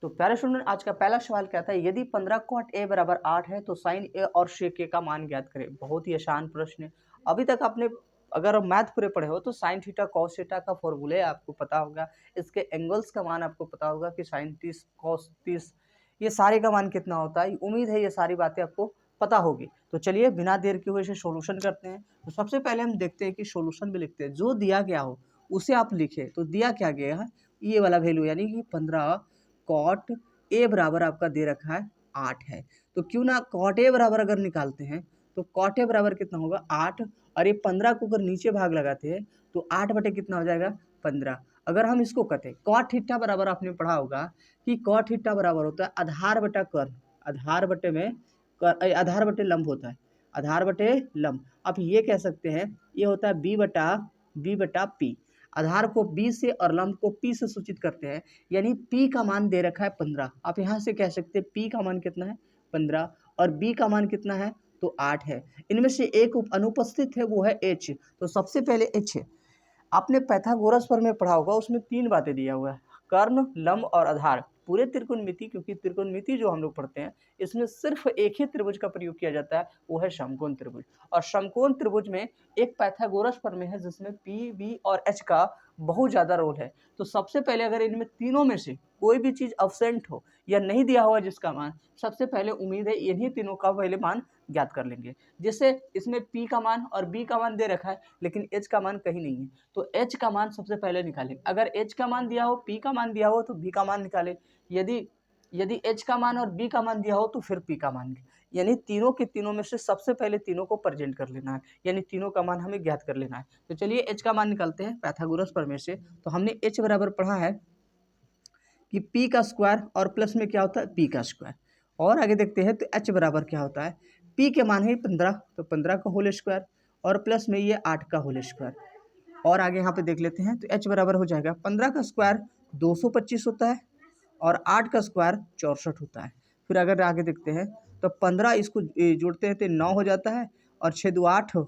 तो प्यारे स्टूडेंट, आज का पहला सवाल क्या था, यदि 15 cot a बराबर 8 है तो साइन a और sec a का मान ज्ञात करें। बहुत ही आसान प्रश्न है। अभी तक आपने अगर मैथ पूरे पढ़े हो तो साइन थीटा कॉस थीटा का फॉर्मूले आपको पता होगा, इसके एंगल्स का मान आपको पता होगा कि साइन 30 कॉस 30 ये सारे का मान कितना होता है। उम्मीद है ये सारी बातें आपको पता होगी। तो चलिए बिना देर के हुए इसे सोल्यूशन करते हैं। तो सबसे पहले हम देखते हैं कि सोल्यूशन में लिखते हैं, जो दिया गया हो उसे आप लिखे। तो दिया क्या गया है, ये वाला वैल्यू यानी कि 15 कॉट ए बराबर आपका दे रखा है 8 है। तो क्यों ना कॉट ए बराबर अगर निकालते हैं तो कॉट ए बराबर कितना होगा 8, और ये 15 को अगर नीचे भाग लगाते हैं तो 8 बटे कितना हो जाएगा 15। अगर हम इसको कहते हैं कॉट थीटा बराबर, आपने पढ़ा होगा कि कॉट थीटा बराबर होता है आधार बटा कर्ण, आधार बटे में आधार बटे लंब होता है, आधार बटे लंब। आप ये कह सकते हैं ये होता है बी बटा पी। आधार को बी से और लंब को पी से सूचित करते हैं, यानी P का मान दे रखा है 15। आप यहाँ से कह सकते हैं P का मान कितना है 15 और B का मान कितना है तो 8 है। इनमें से एक अनुपस्थित है, वो है H। तो सबसे पहले H है। आपने पाइथागोरस पर में पढ़ा होगा, उसमें 3 बातें दिया हुआ है, कर्ण लंब और आधार। पूरे त्रिकोणमिति, क्योंकि त्रिकोणमिति जो हम लोग पढ़ते हैं इसमें सिर्फ एक ही त्रिभुज का प्रयोग किया जाता है, वो है समकोण त्रिभुज। और समकोण त्रिभुज में एक पाइथागोरस प्रमेय है जिसमें पी बी और एच का बहुत ज्यादा रोल है। तो सबसे पहले अगर इनमें तीनों में से कोई भी चीज अब्सेंट हो या नहीं दिया हुआ जिसका मान, सबसे पहले उम्मीद है इन्हीं तीनों का पहले मान ज्ञात कर लेंगे। जैसे इसमें P का मान और B का मान दे रखा है लेकिन H का मान कहीं नहीं है, तो H का मान सबसे पहले निकालें। अगर H का मान दिया हो, P का मान दिया हो तो B का मान निकालें। यदि यदि H का मान और B का मान दिया हो तो फिर P का मान, यानी तीनों के तीनों में से सबसे पहले तीनों को प्रेजेंट कर लेना है, यानी तीनों का मान हमें ज्ञात कर लेना है। तो चलिए H का मान निकालते हैं पाइथागोरस प्रमेय से। तो हमने H बराबर पढ़ा है कि P का स्क्वायर और प्लस में क्या होता है P का स्क्वायर। और आगे देखते हैं तो H बराबर क्या होता है, P के मान है 15, तो 15 का होल स्क्वायर और प्लस में ये 8 का होल स्क्वायर। और आगे यहाँ पे देख लेते हैं तो H बराबर हो जाएगा 15 का स्क्वायर 225 होता है और 8 का स्क्वायर 64 होता है। फिर अगर आगे देखते हैं तो 15 इसको जोड़ते हैं तो 9 हो जाता है और 6 दो 8,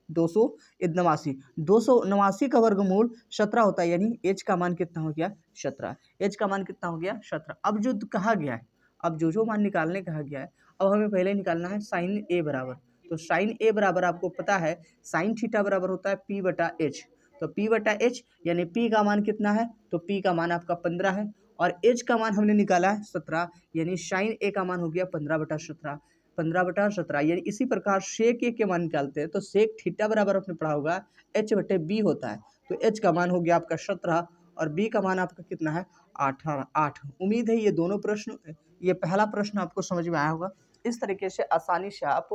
289। 289 का वर्गमूल 17 होता है, यानी एच का मान कितना हो गया 17। एच का मान कितना हो गया 17। अब जो कहा गया है, अब जो मान निकालने कहा गया है, अब हमें पहले निकालना है साइन ए बराबर। तो साइन ए बराबर आपको पता है साइन थीटा बराबर होता है पी बटा एच। तो पी बटा एच यानी पी का मान कितना है, तो पी का मान आपका 15 है और एच का मान हमने निकाला है 17, यानी साइन ए का मान हो गया 15/17। 15/17 यानी इसी प्रकार सेक ए के मान निकालते हैं तो सेक थीटा बराबर आपने पढ़ा होगा एच बटे बी होता है। तो एच का मान हो गया आपका 17 और बी का मान आपका कितना है 8। उम्मीद है ये दोनों प्रश्न, ये पहला प्रश्न आपको समझ में आया होगा। इस तरीके से आसानी से आप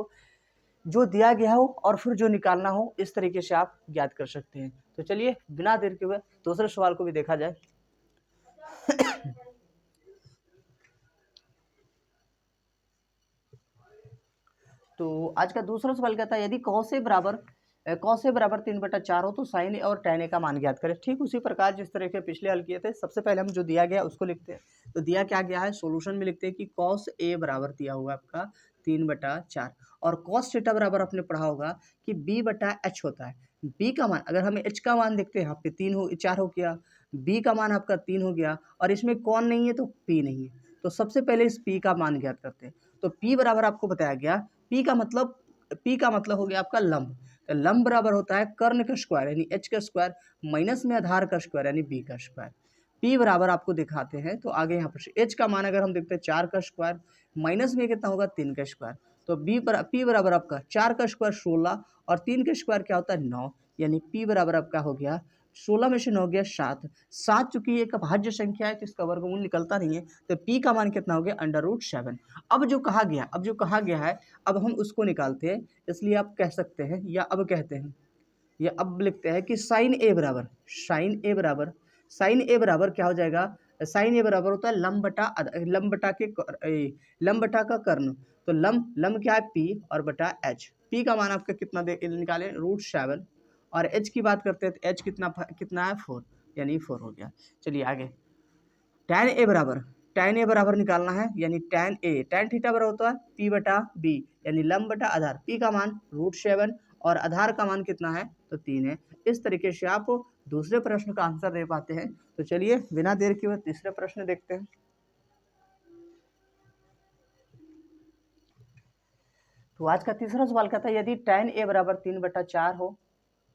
जो दिया गया हो और फिर जो निकालना हो इस तरीके से आप ज्ञात कर सकते हैं। तो चलिए बिना देर के हुए दूसरे सवाल को भी देखा जाए। तो आज का दूसरा सवाल क्या था, यदि cos a बराबर 3/4 हो तो साइन ए और tan a का मान ज्ञात करें। ठीक उसी प्रकार जिस तरह के पिछले हल किए थे, सबसे पहले हम जो दिया गया उसको लिखते हैं। तो दिया क्या गया है, सॉल्यूशन में लिखते हैं कि cos a बराबर दिया हुआ आपका 3/4 और cos थीटा बराबर आपने पढ़ा होगा कि b/h होता है। b का मान अगर हमें h का मान देखते हैं, यहाँ पे 4 हो गया, b का मान आपका 3 हो गया और इसमें कौन नहीं है तो p नहीं है। तो सबसे पहले इस p का मान ज्ञात करते हैं। तो p बराबर आपको बताया गया, P का मतलब हो गया आपका लंब। तो लंब बराबर होता है कर्ण का स्क्वायर यानी h का स्क्वायर माइनस में आधार का स्क्वायर यानी b का स्क्वायर। P बराबर आपको दिखाते हैं तो आगे यहाँ पर h का मान अगर हम देखते हैं 4 का स्क्वायर माइनस में कितना होगा 3 का स्क्वायर। तो P बराबर आपका 4 का स्क्वायर 16 और 3 का स्क्वायर क्या होता है 9, यानी P बराबर आपका हो गया 16 में से 9 हो गया 7। 7 चूंकि एक अभाज्य संख्या है तो इसका वर्गमूल निकलता नहीं है, तो P का मान कितना हो गया √7। अब जो कहा गया है अब हम उसको निकालते हैं, इसलिए आप कह सकते हैं या अब कहते हैं या अब लिखते हैं कि साइन ए बराबर क्या हो जाएगा, साइन ए बराबर होता है लंब बटा का कर्ण। तो लंब क्या है पी और बटा एच। पी का मान आपका कितना निकालें √7 और एच की बात करते हैं तो एच कितना है 4, यानी 4 हो गया। चलिए आगे tan ए बराबर निकालना है, यानी tan थीटा बराबर होता है p बटा बी, यानी लंब बटा आधार। p का मान √7 और आधार का मान कितना है तो 3 है। इस तरीके से आप दूसरे प्रश्न का आंसर दे पाते हैं। तो चलिए बिना देर के बाद तीसरे प्रश्न देखते हैं। तो आज का तीसरा सवाल कहता है यदि tan a बराबर 3/4 हो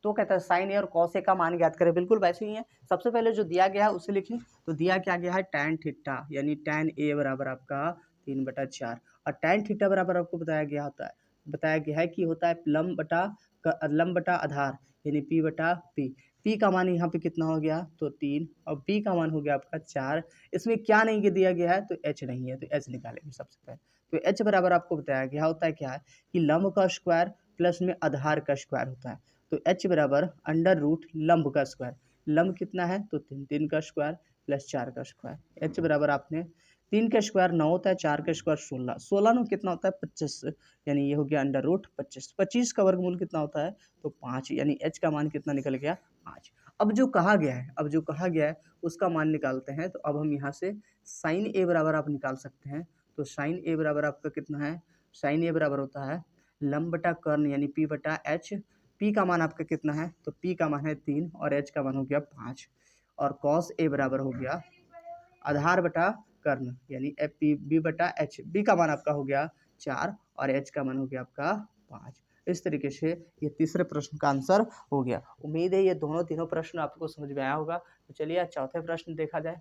तो कहता है साइन ए और कॉस ए का मान ज्ञात करें। बिल्कुल वैसे ही है। सबसे पहले जो दिया गया है उसे लिखें। तो दिया क्या गया है tan थीटा यानी tan ए बराबर आपका 3/4 और tan थीटा बराबर आपको बताया गया है कि होता है लंब बटा आधार यानी p बटा p। p का मान यहाँ पे कितना हो गया तो 3 और p का मान हो गया आपका 4। इसमें क्या नहीं दिया गया है तो h नहीं है तो h निकालेंगे सबसे पहले। तो h बराबर आपको बताया गया होता है क्या है कि लंब का स्क्वायर प्लस में आधार का स्क्वायर होता है। तो h बराबर अंडर रूट लंब का स्क्वायर। लंब कितना है तो 3 का स्क्वायर प्लस 4 का स्क्वायर। h बराबर आपने 3 का स्क्वायर 9 होता है, 4 का स्क्वायर 16, 16 में कितना होता है 25 यानी ये हो गया अंडर रूट 25। 25 का वर्गमूल कितना होता है तो 5 यानी h का मान कितना निकल गया 5। अब जो कहा गया है उसका मान निकालते हैं। तो अब हम यहाँ से साइन ए बराबर आप निकाल सकते हैं। तो साइन ए बराबर आपका कितना है, साइन ए बराबर होता है लंब बटा कर्ण यानी p बटा h। p का मान आपका कितना है तो p का मान है 3 और h का मान हो गया 5 और cos a बराबर हो गया आधार बटा कर्ण यानी b बटा h। b का मान आपका हो गया 4 और h का मान हो गया आपका 5। इस तरीके से ये तीसरे प्रश्न का आंसर हो गया। उम्मीद है ये तीनों प्रश्न आपको समझ में आया होगा। तो चलिए चौथे प्रश्न देखा जाए।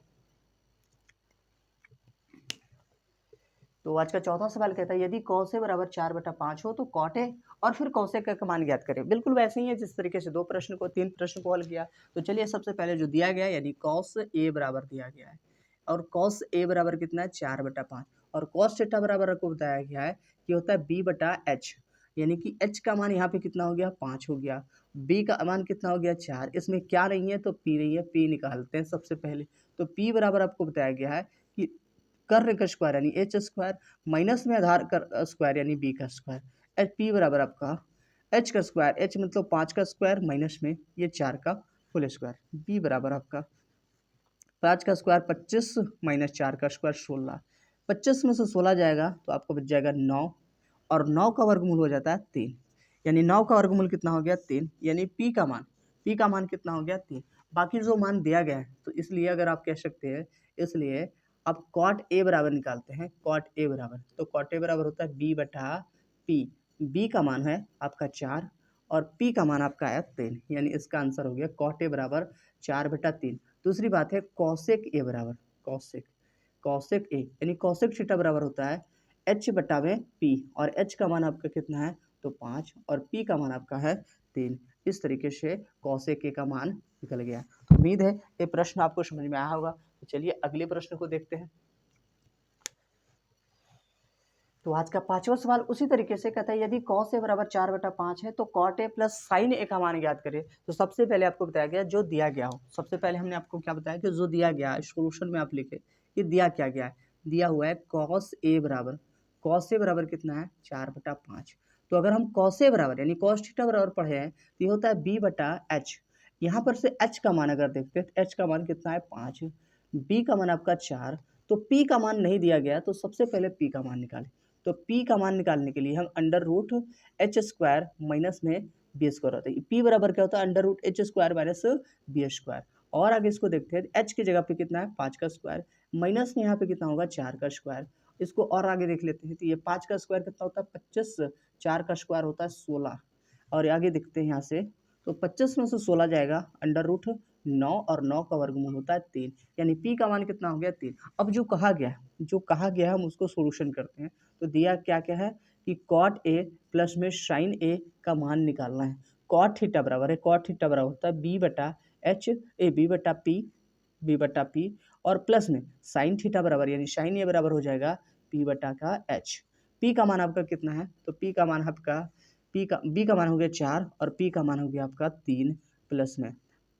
तो आज का चौथा सवाल कहता है यदि cos a बराबर 4/5 हो तो cot a और फिर cos a का मान ज्ञात करें। बिल्कुल वैसे ही है जिस तरीके से तीन प्रश्न को हल किया। तो चलिए सबसे पहले जो दिया गया यानी cos a बराबर दिया गया है और cos a बराबर कितना है 4/5 और cos थीटा बराबर आपको बताया गया है कि होता है b बटा h यानी कि h का मान यहाँ पे कितना हो गया 5 हो गया, b का मान कितना हो गया 4। इसमें क्या नहीं है तो p नहीं है, p निकालते हैं सबसे पहले। तो p बराबर आपको बताया गया है कि कर्ण का स्क्वायर यानी एच स्क्वायर माइनस में आधार का स्क्वायर यानी बी का स्क्वायर। एच पी बराबर आपका एच का स्क्वायर, एच मतलब 5 का स्क्वायर माइनस में ये 4 का होल स्क्वायर। बी बराबर आपका 5 का स्क्वायर 25 माइनस 4 का स्क्वायर 16। 25 में से 16 जाएगा तो आपको बच जाएगा 9 और 9 का वर्गमूल हो जाता है 3 यानी 9 का वर्गमूल कितना हो गया 3 यानी पी का मान कितना हो गया 3। बाकी जो मान दिया गया है तो इसलिए अगर आप कह सकते हैं इसलिए अब कॉट ए बराबर निकालते हैं। कॉट ए बराबर तो कॉट ए बराबर होता है बी बटा पी। बी का मान है आपका 4 और पी का मान आपका है 3 यानी इसका आंसर हो गया कॉट ए बराबर 4/3। दूसरी बात है कौशिक ए बराबर कौशिक ए यानी कौशिक थीटा बराबर होता है एच बटा में पी और एच का मान आपका कितना है तो 5 और पी का मान आपका है 3। इस तरीके से कौशिक ए का मान निकल गया। तो उम्मीद है ये प्रश्न आपको समझ में आया होगा। तो चलिए अगले प्रश्न को देखते हैं। तो आज का पांचवा सवाल उसी तरीके से कहता है यदि cos a बराबर 4/5 है तो cot a plus sign a का मान ज्ञात करें। तो सबसे पहले आपको बताया गया जो दिया गया हो। सबसे पहले हमने आपको क्या बताया कि जो दिया गया है सोल्यूशन में आप लिखे कि दिया क्या गया है, दिया हुआ है cos a बराबर कितना है 4/5। तो अगर हम cos a बराबर यानी cos थीटा बराबर पढ़े हैं तो ये होता है b बटा h। यहाँ पर से h का मान अगर देखते हैं तो h का मान कितना है 5, b का मान आपका 4। तो p का मान नहीं दिया गया तो सबसे पहले p का मान निकालें। तो p का मान निकालने के लिए हम under root H square minus में बी स्क्वायर होता है। p बराबर क्या होता है under root H square minus B square. और आगे इसको देखते हैं h की जगह पे कितना है 5 का स्क्वायर माइनस में यहाँ पे कितना होगा 4 का स्क्वायर। इसको और आगे देख लेते हैं तो ये 5 का स्क्वायर कितना होता है 25, 4 का स्क्वायर होता है 16 और आगे देखते हैं यहाँ से तो 25 में से 16 जाएगा अंडर रूट 9 और 9 का वर्गमूल होता है 3 यानी p का मान कितना हो गया 3। अब जो कहा गया हम उसको सोल्यूशन करते हैं। तो दिया क्या क्या है कि कॉट ए प्लस में साइन ए का मान निकालना है। कॉट थीटा बराबर है कॉट थीटा बराबर होता है बी बटा पी और प्लस में साइन थीटा बराबर यानी साइन ए बराबर हो जाएगा पी बटा का एच। पी का मान आपका कितना है तो पी का मान आपका बी का मान हो गया 4 और पी का मान हो गया आपका 3 प्लस में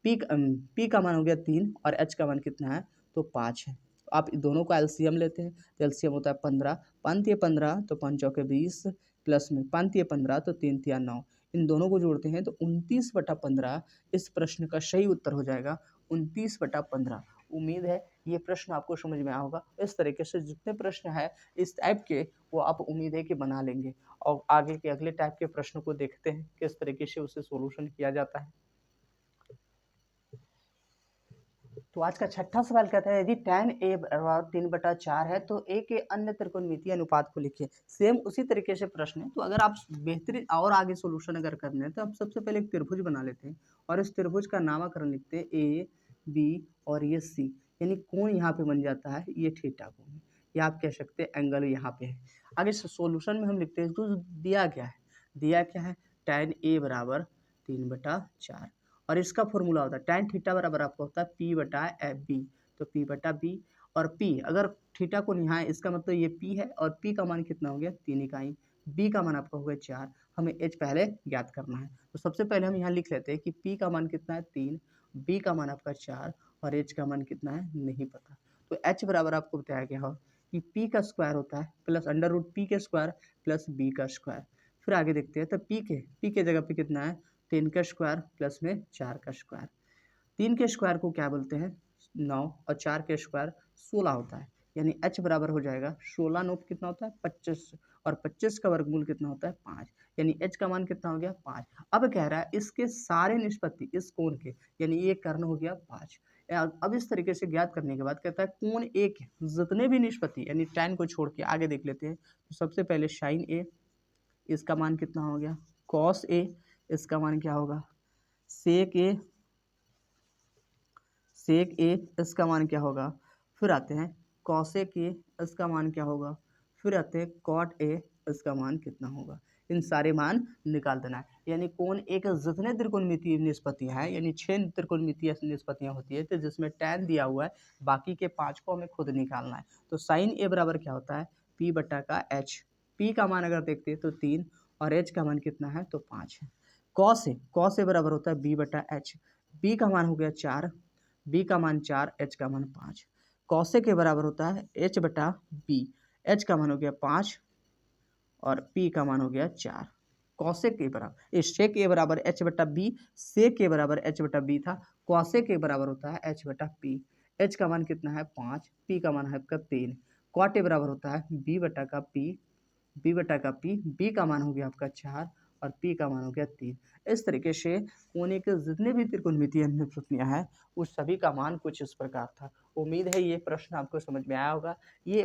पी का मान हो गया 3 और एच का मान कितना है तो 5 है। तो आप दोनों का एलसीएम लेते हैं तो एलसीएम होता है 15, 5 तिया 15 तो 5 चौके 20 प्लस में 5 तिया 15 तो 3 तिया 9। इन दोनों को जोड़ते हैं तो 29/15 इस प्रश्न का सही उत्तर हो जाएगा 29/15। उम्मीद है ये प्रश्न आपको समझ में आया होगा। इस तरीके से जितने प्रश्न है इस टाइप के वो आप उम्मीद है कि बना लेंगे और आगे के अगले टाइप के प्रश्न को देखते हैं किस तरीके से उसे सोल्यूशन किया जाता है। तो आज का छठा सवाल कहता है यदि tan a बराबर 3/4 है तो a के अन्य त्रिकोणमितीय अनुपात को लिखिए। सेम उसी तरीके से प्रश्न है। तो अगर आप बेहतरीन और आगे सोल्यूशन अगर करने हैं तो आप सबसे पहले एक त्रिभुज बना लेते हैं और इस त्रिभुज का नामकरण लिखते हैं ए बी और ये सी, यानी कोण यहाँ पे बन जाता है ये थीटा कोण है, या आप कह सकते हैं एंगल यहाँ पे है। आगे सोल्यूशन में हम लिखते हैं तो दिया क्या है tan a बराबर 3/4 और इसका फॉर्मूला होता है tan थीटा बराबर आपका होता है P/b, तो P/b और P अगर थीटा को यहाँ इसका मतलब ये P है और P का मान कितना हो गया 3 इकाई, B का मान आपका हो गया 4, हमें H पहले ज्ञात करना है। तो सबसे पहले हम यहाँ लिख लेते हैं कि P का मान कितना है 3, B का मान आपका 4 और H का मान कितना है नहीं पता। तो H बराबर आपको बताया गया हो कि P का स्क्वायर होता है प्लस √P के स्क्वायर प्लस B का स्क्वायर। फिर आगे देखते हैं तो P के जगह पे कितना है 3 का स्क्वायर प्लस में 4 का स्क्वायर। 3 के स्क्वायर को क्या बोलते हैं 9 और 4 के स्क्वायर 16 होता है, यानी h बराबर हो जाएगा 16 9 कितना होता है 25 और 25 का वर्गमूल कितना होता है 5, यानी h का मान कितना हो गया 5। अब कह रहा है इसके सारे निष्पत्ति इस कोण के, यानी ये कर्ण हो गया 5। अब इस तरीके से ज्ञात करने के बाद कहता है कोण a के जितने भी निष्पत्ति यानी tan को छोड़ के आगे देख लेते हैं। तो सबसे पहले sin a, इसका मान कितना हो गया cos a, इसका मान क्या होगा sec a, इसका मान क्या होगा। फिर आते हैं cosec a, इसका मान क्या होगा। फिर आते हैं cot a, इसका मान कितना होगा। इन सारे मान निकाल देना है, यानी कोण एक जितने त्रिकोणमितीय निष्पत्तियां हैं यानी 6 त्रिकोणमितीय निष्पत्तियां होती है तो जिसमें tan दिया हुआ है बाकी के 5 को हमें खुद निकालना है। तो sin a बराबर क्या होता है P/h, P का मान अगर देखते हैं तो 3 और h का मान कितना है तो 5 है। cos a बराबर होता है B/h, B का मान हो गया 4, B का मान 4, H का मान 5। कौसे के बराबर होता है H/B, H का मान हो गया 5 और P का मान हो गया 4। कौसे के बराबर सेक के बराबर H/B, सेक के बराबर H/B था, कौसे के बराबर होता है H/P। H का मान कितना है 5, P का मान है आपका 3। कॉट ए बराबर होता है B/P, B का मान हो गया आपका 4 और P का मान हो गया 3। इस तरीके से कोने के जितने भी त्रिकोणमितीय निष्पत्तियां हैं उस सभी का मान कुछ इस प्रकार था। उम्मीद है ये प्रश्न आपको समझ में आया होगा। ये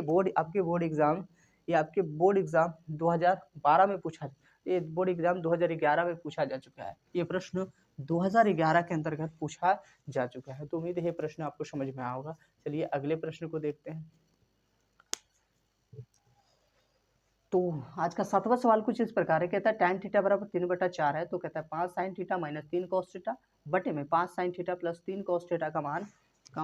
आपके बोर्ड एग्जाम 2012 में पूछा, ये बोर्ड एग्जाम 2011 में पूछा जा चुका है। ये प्रश्न 2011 के अंतर्गत पूछा जा चुका है। तो उम्मीद है ये प्रश्न आपको समझ में आया होगा। चलिए अगले प्रश्न को देखते हैं। तो आज का 7वां सवाल कुछ इस प्रकार है, कहता है tan थीटा बराबर 3/4 है तो कहता है 5 sin theta minus 3 cos theta बटे में 5 sin theta plus 3 cos theta का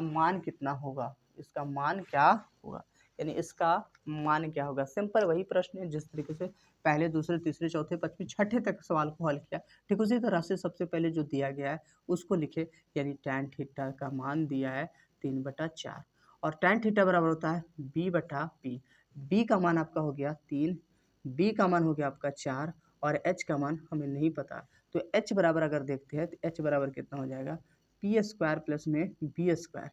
मान कितना होगा। इसका मान क्या होगा, यानी इसका मान क्या होगा। सिंपल वही प्रश्न है जिस तरीके से पहले दूसरे तीसरे चौथे पांचवें छठे तक सवाल को हल किया, ठीक उसी तरह से सबसे पहले जो दिया गया है उसको लिखे, यानी tan थीटा का मान दिया है 3/4 और tan थीटा बराबर होता है B/P। B का मान आपका हो गया 3, B का मान हो गया आपका 4 और H का मान हमें नहीं पता। तो H बराबर अगर देखते हैं तो H बराबर कितना हो जाएगा P² प्लस में B²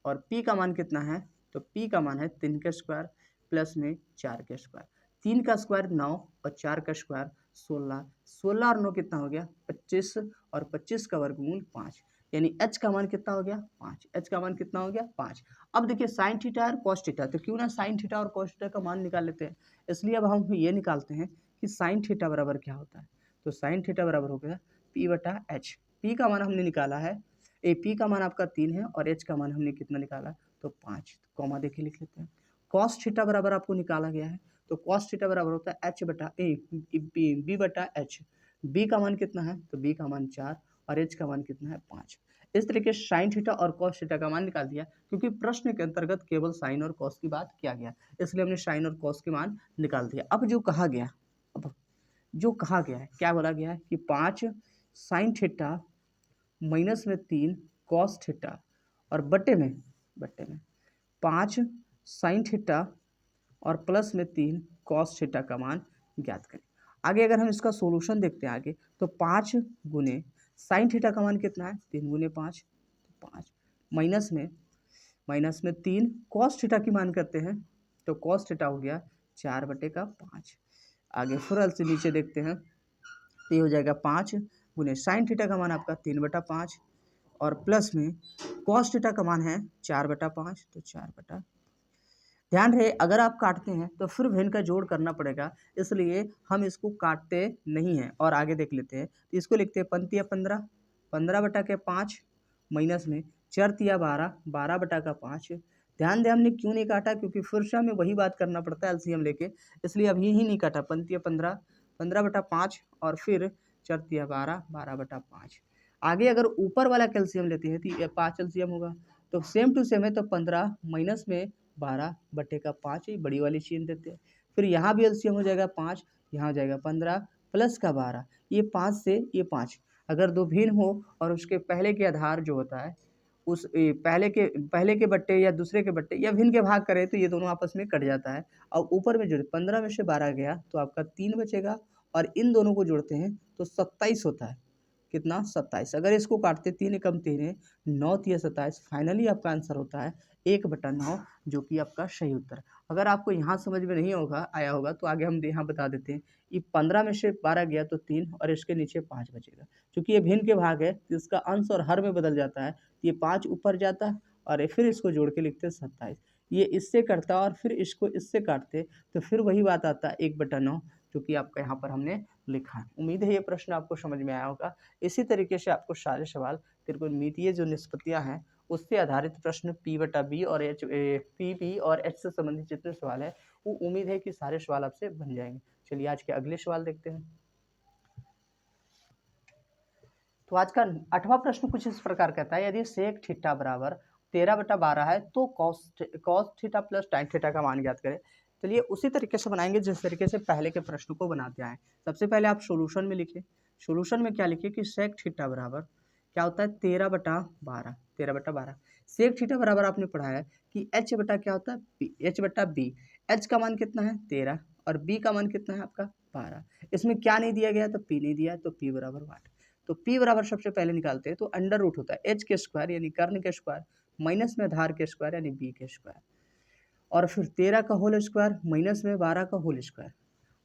और P का मान कितना है तो P का मान है 3 का स्क्वायर प्लस में 4 का स्क्वायर। 3 का स्क्वायर 9 और 4 का स्क्वायर 16, 16 और 9 कितना हो गया 25 और 25 का वर्गमूल 5, यानी h का मान कितना हो गया 5। h का मान कितना हो गया 5। अब देखिए साइन थीटा और कॉस थीटा, तो क्यों ना साइन थीटा और कॉस थीटा का मान निकाल लेते हैं। इसलिए अब हम ये निकालते हैं कि साइन थीटा बराबर क्या होता है। तो साइन थीटा बराबर हो गया P/h। P का मान हमने निकाला है, P का मान आपका 3 है और H का मान हमने कितना निकाला तो 5, कॉमा देके लिख लेते हैं। कॉस थीटा बराबर आपको निकाला गया है, तो कॉस थीटा बराबर होता है B/h। B का मान कितना है तो B का मान 4 और H का मान कितना है 5। इस तरीके से साइन थीटा और कॉस थीटा का मान निकाल दिया, क्योंकि प्रश्न के अंतर्गत केवल साइन और कॉस की बात किया गया, इसलिए हमने साइन और कॉस के मान निकाल दिया। अब जो कहा गया है क्या बोला गया है कि 5 साइन थीटा माइनस में 3 कॉस थीटा और बटे में 5 साइन थीटा और प्लस में 3 कॉस थीटा का मान ज्ञात करें। आगे अगर हम इसका सोल्यूशन देखते हैं आगे, तो 5 गुने साइन थीटा का मान कितना है 3 गुने 5, तो 5 माइनस में 3 कॉस थीटा की मान करते हैं, तो कॉस थीटा हो गया 4/5। आगे फिर से नीचे देखते हैं तो ये हो जाएगा 5 गुने साइन थीटा का मान आपका 3/5 और प्लस में कॉस थीटा का मान है 4/5, तो 4/। ध्यान रहे अगर आप काटते हैं तो फिर भिन्न का जोड़ करना पड़ेगा, इसलिए हम इसको काटते नहीं हैं और आगे देख लेते हैं। तो इसको लिखते हैं पंक्तियाँ 15, 15/5 माइनस में चरतिया 12, 12/5। ध्यान दें हमने क्यों नहीं काटा, क्योंकि फिर से हमें वही बात करना पड़ता है एलसीएम लेके, इसलिए अभी ही नहीं काटा। पंक्तियाँ 15, 15/5 और फिर चरतिया 12, 12/5। आगे अगर ऊपर वाला कैल्शियम लेते हैं तो ये 5 एलसीएम होगा, तो सेम टू सेम है, तो 15 माइनस में 12/5 ही बड़ी वाली चीन देते हैं। फिर यहाँ भी एलसीएम हो जाएगा 5, यहाँ हो जाएगा 15 प्लस का 12, ये 5 से ये 5 अगर दो भिन्न हो और उसके पहले के आधार जो होता है उस पहले के बट्टे या दूसरे के बट्टे या भिन्न के भाग करें तो ये दोनों आपस में कट जाता है। और ऊपर में जोड़े 15 में से 12 गया तो आपका 3 बचेगा, और इन दोनों को जोड़ते हैं तो 27 होता है। कितना? 27। अगर इसको काटते 3 एकम 3, 9 तिया 27, फाइनली आपका आंसर होता है 1/9, जो कि आपका सही उत्तर। अगर आपको यहाँ समझ में नहीं होगा आया होगा तो आगे हम यहाँ बता देते हैं। ये 15 में से 12 गया तो 3 और इसके नीचे 5 बचेगा। क्योंकि ये भिन्न के भाग है तो इसका अंश और हर में बदल जाता है, ये 5 ऊपर जाता है और ये फिर इसको जोड़ के लिखते हैं 27। ये इससे कटता और फिर इसको इससे काटते तो फिर वही बात आता है 1/9, जो कि आपका यहाँ पर हमने लिखा है। उम्मीद है ये प्रश्न आपको समझ में आया होगा। इसी तरीके से आपको सारे सवाल त्रिकोणमितीय जो निष्पत्तियाँ हैं उससे आधारित प्रश्न P/B और P और H से संबंधित जितने सवाल है वो उम्मीद है कि सारे सवाल आपसे बन जाएंगे। चलिए आज के अगले सवाल देखते हैं। तो आज का 8वां प्रश्न कुछ इस प्रकार कहता है, यदि सेक थीटा बराबर 13/12 है तो कॉस थीटा प्लस टाइन थीटा का मान ज्ञात करें। चलिए उसी तरीके से बनाएंगे जिस तरीके से पहले के प्रश्न को बनाते आए। सबसे पहले आप सोल्यूशन में लिखिए। सोल्यूशन में क्या लिखिए कि सेक थीटा बराबर क्या होता है 13/12, 13/12। सेक थीटा बराबर आपने पढ़ा है कि एच बटा क्या होता है H/B। एच का मान कितना है 13 और बी का मान कितना है आपका 12। इसमें क्या नहीं दिया गया तो पी नहीं दिया, तो पी बराबर 8। तो P बराबर सबसे पहले निकालते हैं तो अंडर रूट होता है एच के स्क्वायर यानी कर्ण के स्क्वायर माइनस में आधार के स्क्वायर यानी बी के स्क्वायर, और फिर 13 का होल स्क्वायर माइनस में 12 का होल स्क्वायर।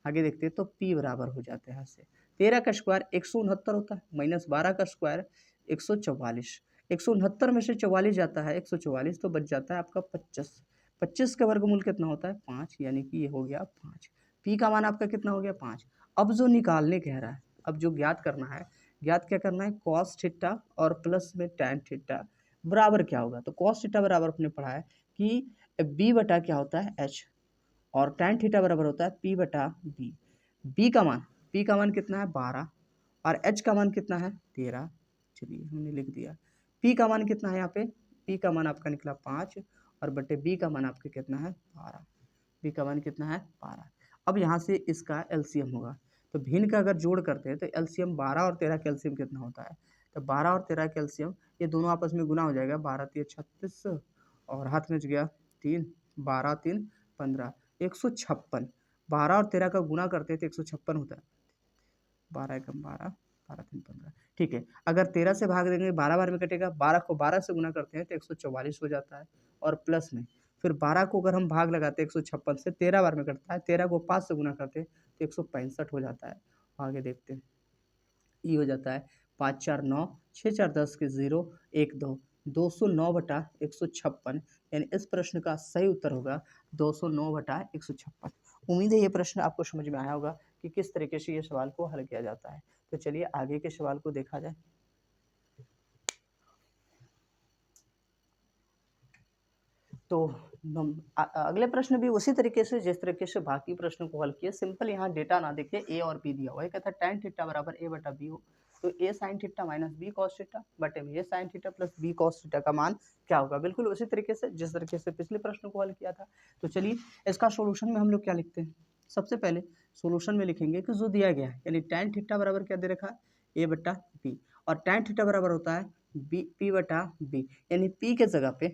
आगे देखते हैं तो P बराबर हो जाते हैं से 13 का स्क्वायर 169 होता है माइनस 12 का स्क्वायर 144। 169 में से 44 जाता है 144, तो बच जाता है आपका 25। 25 का वर्गमूल कितना होता है 5, यानी कि ये हो गया 5। P का मान आपका कितना हो गया 5। अब जो निकालने कह रहा है, अब जो ज्ञात करना है, ज्ञात क्या करना है कॉस थीटा और प्लस में टैन थीटा बराबर क्या होगा। तो कॉस थीटा बराबर अपने पढ़ा है कि बी बटा क्या होता है एच, और टैन थीटा बराबर होता है पी बटा बी। पी का मान कितना है 12 और एच का मान कितना है 13। चलिए हमने लिख दिया। पी का मान कितना है यहाँ पे, पी का मान आपका निकला 5 और बटे बी का मान आपका कितना है 12। बी का मान कितना है 12। अब यहाँ से इसका एलसीएम होगा, तो भिन्न का अगर जोड़ करते हैं तो एलसीएम 12 और 13 का एलसीएम कितना होता है, तो 12 और 13 का एलसीएम ये दोनों आपस में गुना हो जाएगा, 12 3 36 और हाथ में गया 3, 12 3 15, 156। 12 और 13 का गुना करते हैं तो 156 होता है। 12 एकम 12, 12 3 15। ठीक है, अगर 13 से भाग देंगे 12 बार में कटेगा, 12 को 12 से गुना करते हैं तो 144 हो जाता है, और प्लस में फिर 12 को अगर हम भाग लगाते हैं 156 से 13 बार में कटता है, 13 को 5 से गुना करते हैं तो 165 हो जाता है। आगे देखते हैं, ये हो जाता है 5 4 9, 6 4 10 के 0 1 2, 209/156, यानी इस प्रश्न का सही उत्तर होगा 209/156। उम्मीद है ये प्रश्न आपको समझ में आया होगा कि किस तरीके से ये सवाल को हल किया जाता है। तो चलिए आगे के सवाल को देखा जाए। तो अगले प्रश्न भी उसी तरीके से जिस तरीके से बाकी प्रश्नों को हल किया, सिंपल यहाँ डेटा ना देखिए, ए और बी दिया हुआ है, कहता है tan थीटा बराबर a बटा बी हो, तो a sin theta minus B cos theta बटे में a sin theta plus B cos theta का मान क्या होगा। बिल्कुल उसी तरीके से जिस तरीके से पिछले प्रश्न को हल किया था। तो चलिए इसका सोल्यूशन में हम लोग क्या लिखते हैं, सबसे पहले सोल्यूशन में लिखेंगे कि जो दिया गया है यानी tan थीटा बराबर क्या दे रखा है a बटा बी, और tan थीटा बराबर होता है पी बटा बी, यानी पी के जगह पे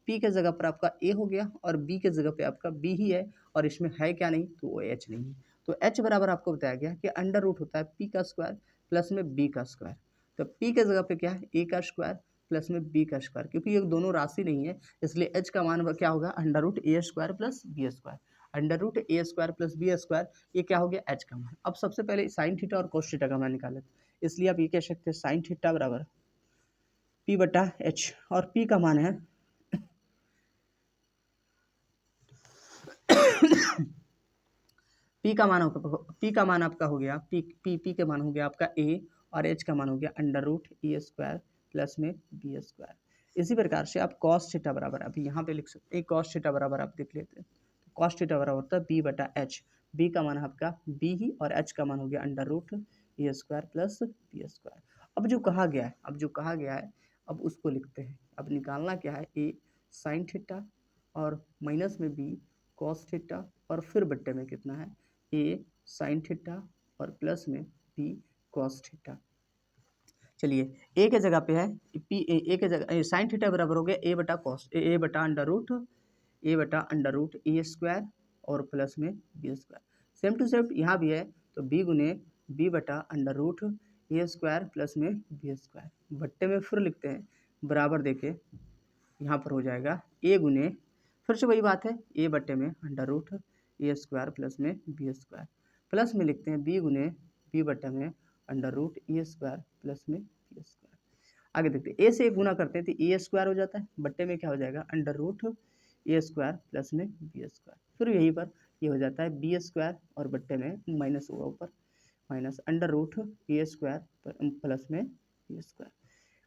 पी के जगह पर आपका ए हो गया और बी के जगह पे आपका बी ही है, और इसमें है क्या नहीं तो वो एच नहीं है। तो एच बराबर आपको बताया गया कि अंडर रूट होता है पी का स्क्वायर प्लस में बी का स्क्वायर। तो पी के जगह पे क्या है ए का स्क्वायर प्लस में बी का स्क्वायर, क्योंकि ये दोनों राशि नहीं है इसलिए एच का मान क्या होगा under root A square plus B square. Under root A square plus B square ये क्या हो गया एच का मान। अब सबसे पहले साइन थीटा और कोस थीटा का मान निकाले, इसलिए आप ये कह सकते हैं साइन थीटा बराबर P/H और P का मान है P का मान आपका हो गया P के मान हो गया आपका A और H का मान हो गया √E² प्लस में B²। इसी प्रकार से आप cos थीटा बराबर अभी यहाँ पे लिख सकते हैं, cos थीटा बराबर आप देख लेते हैं। cos थीटा बराबर होता है B/H। B का मान आपका B ही और H का मान हो गया √E² प्लस B²। अब जो कहा गया है अब उसको लिखते हैं। अब निकालना क्या है, A sin थीटा और माइनस में B cos थीटा और फिर बट्टे में कितना है A sin थीटा और प्लस में B cos थीटा। चलिए A के जगह पे है A के जगह sin थीटा बराबर हो गया A/√E² और प्लस में B²। सेम टू सेम यहाँ भी है तो B गुने B/√E² प्लस में B²। बट्टे में फिर लिखते हैं बराबर देके यहाँ पर हो जाएगा A गुने फिर से वही बात है A बट्टे में √E² प्लस में B² प्लस में लिखते हैं B गुने B बट्टे में √E² प्लस में B²। आगे देखते हैं A से गुना करते हैं तो A² हो जाता है, बट्टे में क्या हो जाएगा √E² प्लस में B²। फिर यहीं पर ये हो जाता है B² और बट्टे में माइनस होगा ऊपर माइनस √E² प्लस में B²।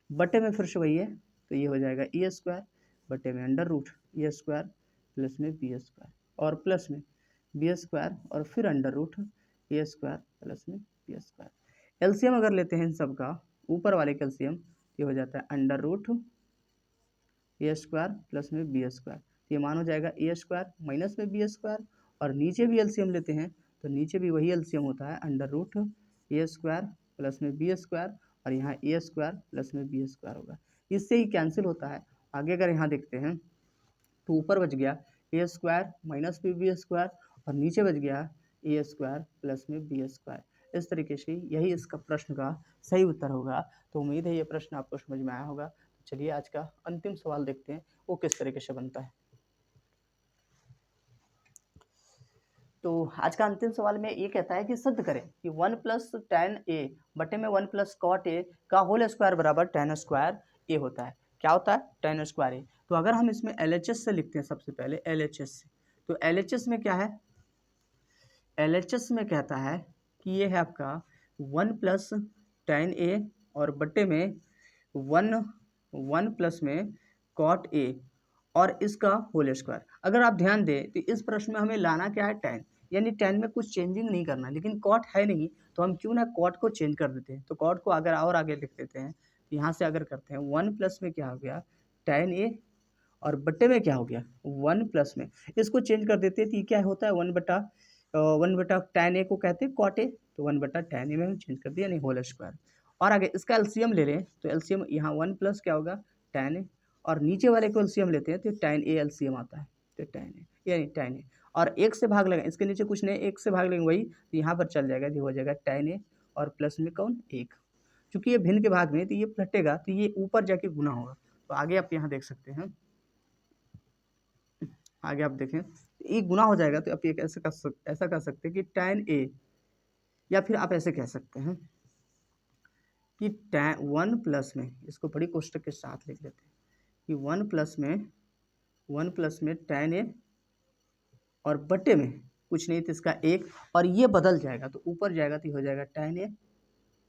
बट्टे में फिर से वही है तो ये हो जाएगा E² बट्टे में √E² प्लस में B² और प्लस में B² और फिर √E² प्लस में B²। एलसीएम अगर लेते हैं इन सब का ऊपर वाले का एलसीएम ये हो जाता है √E² प्लस में B²। ये मान हो जाएगा A² माइनस में B² और नीचे भी एलसीएम लेते हैं तो नीचे भी वही एलसीएम होता है √A² प्लस में B² और यहाँ A² प्लस में B² होगा। इससे ही कैंसिल होता है। आगे अगर यहाँ देखते हैं तो ऊपर बच गया A² माइनस में B² और नीचे बच गया A² प्लस में B²। इस तरीके से यही इसका प्रश्न का सही उत्तर होगा। तो उम्मीद है ये प्रश्न आपको समझ में आया होगा। चलिए आज का अंतिम सवाल देखते हैं वो किस तरीके से बनता है। तो आज का अंतिम सवाल में ये कहता है कि सिद्ध करें कि 1 + tan A बटे में 1 + cot A का होल स्क्वायर बराबर tan स्क्वायर A होता है। क्या होता है tan स्क्वायर A। तो अगर हम इसमें LHS से लिखते हैं सबसे पहले LHS से, तो LHS में क्या है, LHS में कहता है कि ये है आपका 1 + tan A और बटे में 1 प्लस में cot A और इसका होल स्क्वायर। अगर आप ध्यान दें तो इस प्रश्न में हमें लाना क्या है tan, यानी tan में कुछ चेंजिंग नहीं करना, लेकिन cot है नहीं तो हम क्यों ना cot को चेंज कर देते हैं। तो cot को अगर और आगे लिख देते हैं तो यहाँ से अगर करते हैं 1 प्लस में क्या हो गया tan A और बट्टे में क्या हो गया 1 प्लस में इसको चेंज कर देते हैं तो ये क्या होता है 1/1 tan A को कहते हैं cot A, तो 1/tan A में हम चेंज कर दिया यानी होल स्क्वायर। और आगे इसका एलसीएम ले लें तो एलसीएम यहाँ 1 प्लस क्या होगा tan A और नीचे वाले को एलसीएम लेते हैं तो tan A एलसीएम आता है तो tan A यानी tan A और 1 से भाग लगेंगे, इसके नीचे कुछ नहीं 1 से भाग लेंगे वही तो यहाँ पर चल जाएगा जो हो जाएगा tan A और प्लस में कौन 1। चूँकि ये भिन्न के भाग में तो ये पलटेगा तो ये ऊपर जाके गुना होगा। तो आगे आप यहाँ देख सकते हैं, आगे आप देखें ये गुना हो जाएगा तो आप ये ऐसा कर सकते हैं कि tan A या फिर आप ऐसे कह सकते हैं कि tan 1 प्लस में इसको बड़ी कोष्टक के साथ लिख लेते हैं कि 1 प्लस में tan A और बटे में कुछ नहीं तो इसका 1 और ये बदल जाएगा तो ऊपर जाएगा तो हो जाएगा tan A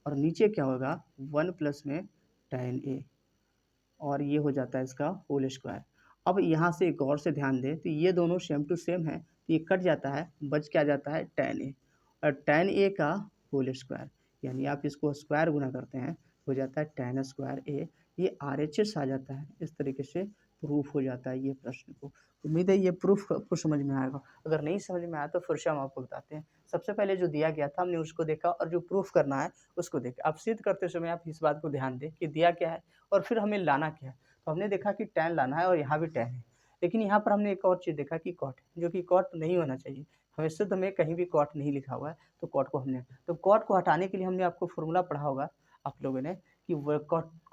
और नीचे क्या होगा 1 प्लस में tan A और ये हो जाता है इसका होल स्क्वायर। अब यहाँ से एक और से ध्यान दें तो ये दोनों सेम टू सेम है तो ये कट जाता है, बच क्या जाता है tan A और tan A का होल स्क्वायर, यानी आप इसको स्क्वायर गुना करते हैं हो जाता है tan स्क्वायर A। ये RHS आ जाता है। इस तरीके से प्रूफ हो जाता है ये प्रश्न को। उम्मीद है ये प्रूफ आपको समझ में आएगा। अगर नहीं समझ में आया तो फिर से हम आपको बताते हैं। सबसे पहले जो दिया गया था हमने उसको देखा और जो प्रूफ करना है उसको देखा। आप सिद्ध करते समय आप इस बात को ध्यान दें कि दिया क्या है और फिर हमें लाना क्या है। तो हमने देखा कि tan लाना है और यहाँ भी tan है, लेकिन यहाँ पर हमने एक और चीज़ देखा कि cot है, जो कि cot नहीं होना चाहिए। हमें सिद्ध में कहीं भी cot नहीं लिखा हुआ है तो cot को हमने, तो cot को हटाने के लिए हमने आपको फॉर्मूला पढ़ा होगा आप लोगों ने कि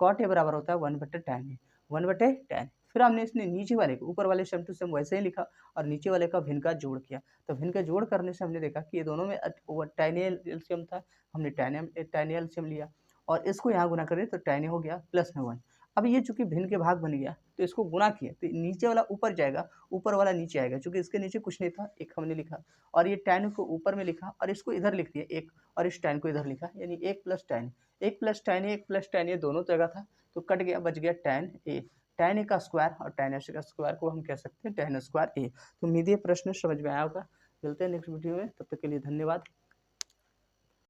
cot A बराबर होता है 1/tan A 1/tan। फिर हमने इसने नीचे वाले को ऊपर वाले सेम टू सेम वैसे ही लिखा और नीचे वाले का भिन्न का जोड़ किया। तो भिन्न का जोड़ करने से हमने देखा कि ये दोनों में tan A एलसीएम था, हमने tan A एलसीएम लिया और इसको यहाँ गुना करें तो tan A हो गया प्लस में 1। अब ये चूंकि भिन्न के भाग बन गया तो इसको गुना किया तो नीचे वाला ऊपर जाएगा, ऊपर वाला नीचे आएगा, चूंकि इसके नीचे कुछ नहीं था, एक हमने लिखा और ये tan को ऊपर में लिखा और इसको इधर लिख दिया एक, और इस tan को इधर लिखा, यानी एक प्लस tan, एक प्लस tan एक प्लस tan ये दोनों जगह था तो कट गया, बच गया tan a का स्क्वायर, और tan s का स्क्वायर को हम कह सकते हैं tan स्क्वायर a। तो उम्मीद है प्रश्न समझ में आया होगा। मिलते हैं नेक्स्ट वीडियो में, तब तक के लिए धन्यवाद।